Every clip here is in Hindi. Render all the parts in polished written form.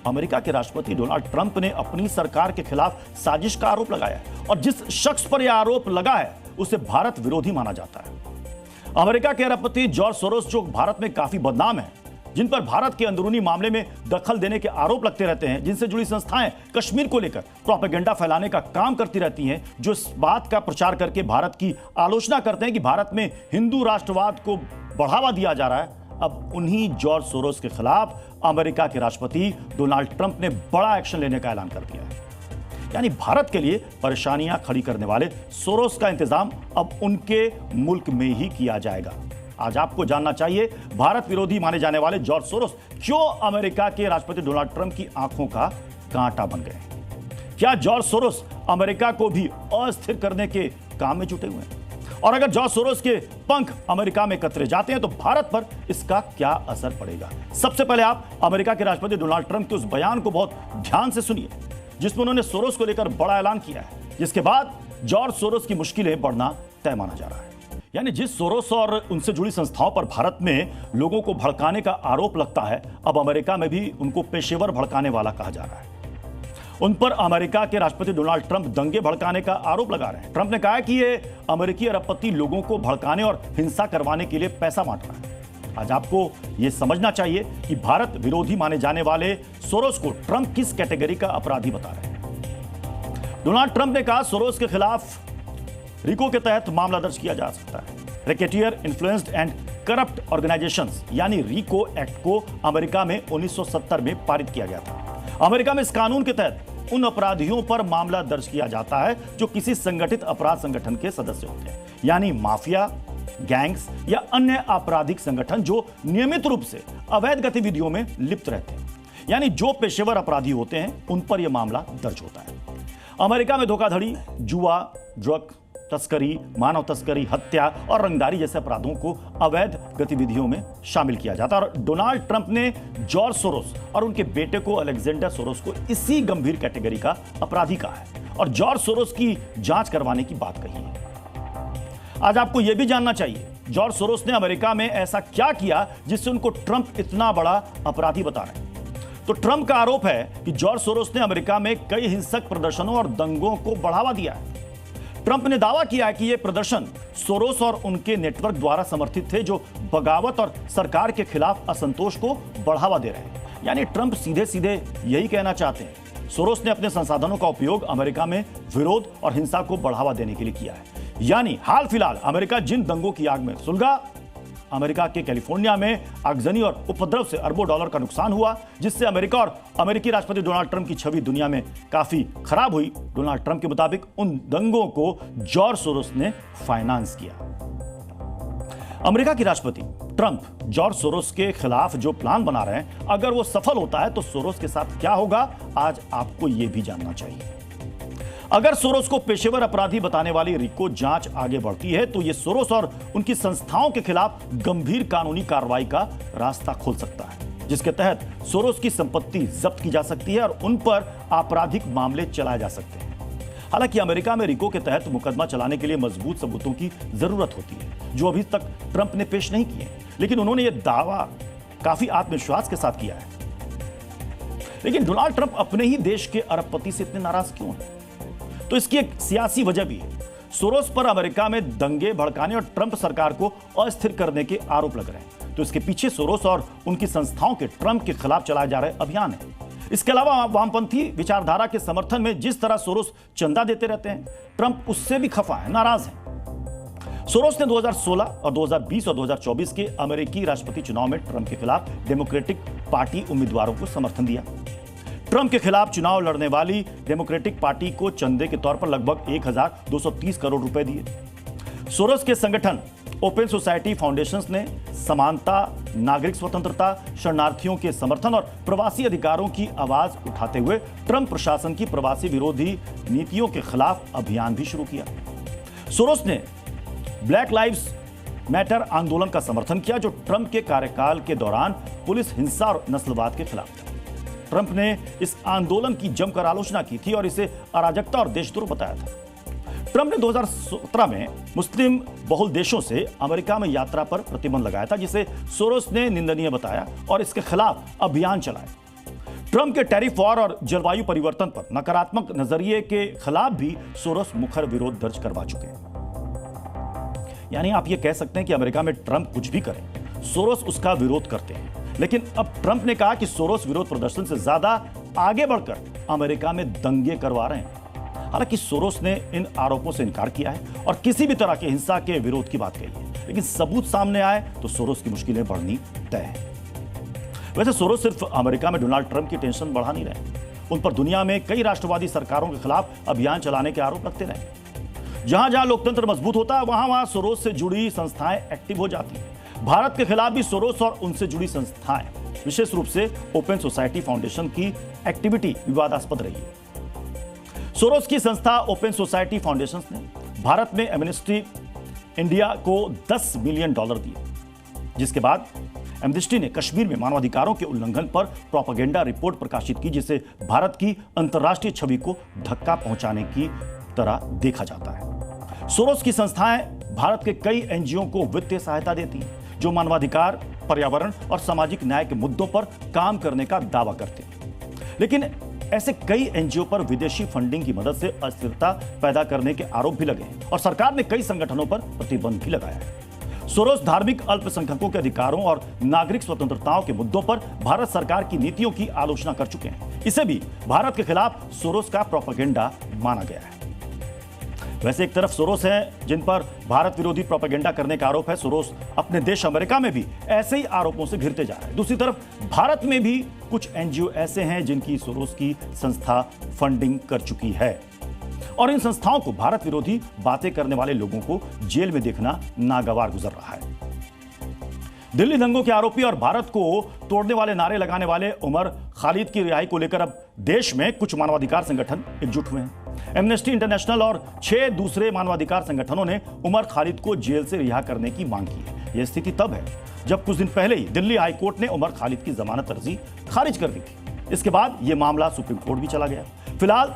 अमेरिका के राष्ट्रपति डोनाल्ड ट्रंप ने अपनी सरकार के खिलाफ साजिश का आरोप लगाया है और जिस शख्स पर यह आरोप लगा है उसे भारत विरोधी माना जाता है। अमेरिका के अरबपति जॉर्ज सोरोस, जो भारत में काफी बदनाम है, जिन पर भारत के अंदरूनी मामले में दखल देने के आरोप लगते रहते हैं, जिनसे जुड़ी संस्थाएं कश्मीर को लेकर प्रोपेगेंडा फैलाने का काम करती रहती हैं, जो इस बात का प्रचार करके भारत की आलोचना करते हैं कि भारत में हिंदू राष्ट्रवाद को बढ़ावा दिया जा रहा है, अब उन्हीं जॉर्ज सोरोस के खिलाफ अमेरिका के राष्ट्रपति डोनाल्ड ट्रंप ने बड़ा एक्शन लेने का ऐलान कर दिया है। यानी भारत के लिए परेशानियां खड़ी करने वाले सोरोस का इंतजाम अब उनके मुल्क में ही किया जाएगा। आज आपको जानना चाहिए, भारत विरोधी माने जाने वाले जॉर्ज सोरोस क्यों अमेरिका के राष्ट्रपति डोनाल्ड ट्रंप की आंखों का कांटा बन गए। क्या जॉर्ज सोरोस अमेरिका को भी अस्थिर करने के काम में जुटे हुए हैं? और अगर जॉर्ज सोरोस के पंख अमेरिका में कतरे जाते हैं तो भारत पर इसका क्या असर पड़ेगा? सबसे पहले आप अमेरिका के राष्ट्रपति डोनाल्ड ट्रंप के उस बयान को बहुत ध्यान से सुनिए जिसमें उन्होंने सोरोस को लेकर बड़ा ऐलान किया है, जिसके बाद जॉर्ज सोरोस की मुश्किलें बढ़ना तय माना जा रहा है। यानी जिस सोरोस और उनसे जुड़ी संस्थाओं पर भारत में लोगों को भड़काने का आरोप लगता है, अब अमेरिका में भी उनको पेशेवर भड़काने वाला कहा जा रहा है। उन पर अमेरिका के राष्ट्रपति डोनाल्ड ट्रंप दंगे भड़काने का आरोप लगा रहे हैं। ट्रंप ने कहा है कि ये अमेरिकी अरबपति लोगों को भड़काने और हिंसा करवाने के लिए पैसा बांट रहा है। आज आपको यह समझना चाहिए कि भारत विरोधी माने जाने वाले सोरोस को ट्रंप किस कैटेगरी का अपराधी बता रहे हैं। डोनाल्ड ट्रंप ने कहा सोरोस के खिलाफ रिको के तहत मामला दर्ज किया जा सकता है। Racketeer influenced and corrupt organisations यानी रिको एक्ट को अमेरिका में 1970 में पारित किया गया था। अमेरिका में इस कानून के तहत उन अपराधियों पर मामला दर्ज किया जाता है जो किसी संगठित अपराध संगठन के सदस्य होते हैं, यानी माफिया, गैंग्स या अन्य आपराधिक संगठन जो नियमित रूप से अवैध गतिविधियों में लिप्त रहते हैं। यानी जो पेशेवर अपराधी होते हैं उन पर यह मामला दर्ज होता है। अमेरिका में धोखाधड़ी, जुआ, ड्रग तस्करी, मानव तस्करी, हत्या और रंगदारी जैसे अपराधों को अवैध गतिविधियों में शामिल किया जाता है। और डोनाल्ड ट्रंप ने जॉर्ज सोरोस और उनके बेटे को अलेक्जेंडर सोरोस को इसी गंभीर कैटेगरी का अपराधी कहा है और जॉर्ज सोरोस की जांच करवाने की बात कही है। आज आपको यह भी जानना चाहिए, जॉर्ज सोरोस ने अमेरिका में ऐसा क्या किया जिससे उनको ट्रंप इतना बड़ा अपराधी बता रहे हैं। तो ट्रंप का आरोप है कि जॉर्ज सोरोस ने अमेरिका में कई हिंसक प्रदर्शनों और दंगों को बढ़ावा दिया है। ट्रंप ने दावा किया है कि ये प्रदर्शन सोरोस और उनके नेटवर्क द्वारा समर्थित थे जो बगावत और सरकार के खिलाफ असंतोष को बढ़ावा दे रहे हैं। यानी ट्रंप सीधे सीधे यही कहना चाहते हैं, सोरोस ने अपने संसाधनों का उपयोग अमेरिका में विरोध और हिंसा को बढ़ावा देने के लिए किया है। यानी हाल फिलहाल अमेरिका जिन दंगों की आग में सुलगा, अमेरिका के कैलिफोर्निया में आगजनी और उपद्रव से अरबों डॉलर का नुकसान हुआ, जिससे अमेरिका और अमेरिकी राष्ट्रपति डोनाल्ड ट्रंप की छवि दुनिया में काफी खराब हुई। डोनाल्ड ट्रंप के मुताबिक उन दंगों को जॉर्ज सोरोस ने फाइनेंस किया। अमेरिका के राष्ट्रपति ट्रंप जॉर्ज सोरोस के खिलाफ जो प्लान बना रहे हैं, अगर वो सफल होता है तो सोरोस के साथ क्या होगा, आज आपको यह भी जानना चाहिए। अगर सोरोस को पेशेवर अपराधी बताने वाली रिको जांच आगे बढ़ती है तो यह सोरोस और उनकी संस्थाओं के खिलाफ गंभीर कानूनी कार्रवाई का रास्ता खोल सकता है, जिसके तहत सोरोस की संपत्ति जब्त की जा सकती है और उन पर आपराधिक मामले चलाए जा सकते हैं। हालांकि अमेरिका में रिको के तहत मुकदमा चलाने के लिए मजबूत सबूतों की जरूरत होती है, जो अभी तक ट्रंप ने पेश नहीं किए, लेकिन उन्होंने यह दावा काफी आत्मविश्वास के साथ किया है। लेकिन डोनाल्ड ट्रंप अपने ही देश के अरबपति से इतने नाराज क्यों हैं? तो इसकी एक सियासी वजह भी है। सोरोस पर अमेरिका में दंगे भड़काने और ट्रंप सरकार को अस्थिर करने के आरोप लग रहे हैं, तो इसके पीछे सोरोस और उनकी संस्थाओं के ट्रंप के खिलाफ चलाए जा रहे अभियान है। इसके अलावा वामपंथी विचारधारा के समर्थन में जिस तरह सोरोस चंदा देते रहते हैं, ट्रंप उससे भी खफा है, नाराज है। सोरोस ने 2016 और 2020 और 2024 के अमेरिकी राष्ट्रपति चुनाव में ट्रंप के खिलाफ डेमोक्रेटिक पार्टी उम्मीदवारों को समर्थन दिया। ट्रंप के खिलाफ चुनाव लड़ने वाली डेमोक्रेटिक पार्टी को चंदे के तौर पर लगभग 1230 करोड़ रुपए दिए। सोरोस के संगठन ओपन सोसाइटी फाउंडेशंस ने समानता, नागरिक स्वतंत्रता, शरणार्थियों के समर्थन और प्रवासी अधिकारों की आवाज उठाते हुए ट्रंप प्रशासन की प्रवासी विरोधी नीतियों के खिलाफ अभियान भी शुरू किया। सोरोस ने ब्लैक लाइव्स मैटर आंदोलन का समर्थन किया, जो ट्रंप के कार्यकाल के दौरान पुलिस हिंसा और नस्लवाद के खिलाफ था। ट्रंप ने इस आंदोलन की जमकर आलोचना की थी और इसे अराजकता और देशद्रोह बताया था। ट्रंप ने 2017 में मुस्लिम बहुल देशों से अमेरिका में यात्रा पर प्रतिबंध लगाया था, जिसे सोरोस ने निंदनीय बताया और इसके खिलाफ अभियान चलाया। ट्रंप के टैरिफ वॉर और जलवायु परिवर्तन पर नकारात्मक नजरिए के खिलाफ भी सोरोस मुखर विरोध दर्ज करवा चुके हैं। यानी आप ये कह सकते हैं कि अमेरिका में ट्रंप कुछ भी करे, सोरोस उसका विरोध करते हैं। लेकिन अब ट्रंप ने कहा कि सोरोस विरोध प्रदर्शन से ज्यादा आगे बढ़कर अमेरिका में दंगे करवा रहे हैं। हालांकि सोरोस ने इन आरोपों से इनकार किया है और किसी भी तरह की हिंसा के विरोध की बात कही है, लेकिन सबूत सामने आए तो सोरोस की मुश्किलें बढ़नी तय है। वैसे सोरोस सिर्फ अमेरिका में डोनाल्ड ट्रंप की टेंशन बढ़ा नहीं रहे, उन पर दुनिया में कई राष्ट्रवादी सरकारों के खिलाफ अभियान चलाने के आरोप लगते रहे। जहां जहां लोकतंत्र मजबूत होता है वहां वहां सोरोस से जुड़ी संस्थाएं एक्टिव हो जाती हैं। भारत के खिलाफ भी सोरोस और उनसे जुड़ी संस्थाएं, विशेष रूप से ओपन सोसाइटी फाउंडेशन की एक्टिविटी विवादास्पद रही है। सोरोस की संस्था ओपन सोसाइटी फाउंडेशन ने भारत में एमनेस्टी इंडिया को $10 मिलियन दिए, जिसके बाद एमनेस्टी ने कश्मीर में मानवाधिकारों के उल्लंघन पर प्रोपेगेंडा रिपोर्ट प्रकाशित की, जिसे भारत की अंतर्राष्ट्रीय छवि को धक्का पहुंचाने की तरह देखा जाता है। सोरोस की संस्थाएं भारत के कई एनजीओ को वित्तीय सहायता देती हैं, जो मानवाधिकार, पर्यावरण और सामाजिक न्याय के मुद्दों पर काम करने का दावा करते हैं। लेकिन ऐसे कई एनजीओ पर विदेशी फंडिंग की मदद से अस्थिरता पैदा करने के आरोप भी लगे हैं और सरकार ने कई संगठनों पर प्रतिबंध भी लगाया है। सोरोस धार्मिक अल्पसंख्यकों के अधिकारों और नागरिक स्वतंत्रताओं के मुद्दों पर भारत सरकार की नीतियों की आलोचना कर चुके हैं। इसे भी भारत के खिलाफ सोरोस का प्रोपेगेंडा माना गया है। वैसे एक तरफ सोरोस हैं जिन पर भारत विरोधी प्रोपेगेंडा करने का आरोप है। सोरोस अपने देश अमेरिका में भी ऐसे ही आरोपों से घिरते जा रहे हैं। दूसरी तरफ भारत में भी कुछ एनजीओ ऐसे हैं जिनकी सोरोस की संस्था फंडिंग कर चुकी है और इन संस्थाओं को भारत विरोधी बातें करने वाले लोगों को जेल में देखना नागवार गुजर रहा है। दिल्ली दंगों के आरोपी और भारत को तोड़ने वाले नारे लगाने वाले उमर खालिद की रिहाई को लेकर अब देश में कुछ मानवाधिकार संगठन एकजुट हुए हैं। एमनेस्टी इंटरनेशनल और 6 दूसरे मानवाधिकार संगठनों ने उमर खालिद को जेल से रिहा करने की मांग की है। यह स्थिति तब है जब कुछ दिन पहले ही दिल्ली हाईकोर्ट ने उमर खालिद की जमानत अर्जी खारिज कर दी थी। इसके बाद यह मामला सुप्रीम कोर्ट भी चला गया। फिलहाल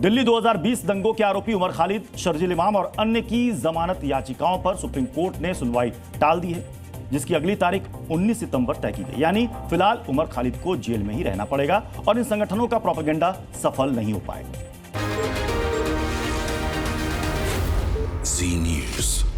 दिल्ली 2020 दंगों के आरोपी उमर खालिद, शर्जील इमाम और अन्य की जमानत याचिकाओं पर सुप्रीम कोर्ट ने सुनवाई टाल दी है, जिसकी अगली तारीख 19 सितंबर तय की गई। यानी फिलहाल उमर खालिद को जेल में ही रहना पड़ेगा और इन संगठनों का प्रोपेगेंडा सफल नहीं हो पाएगा। Zee News.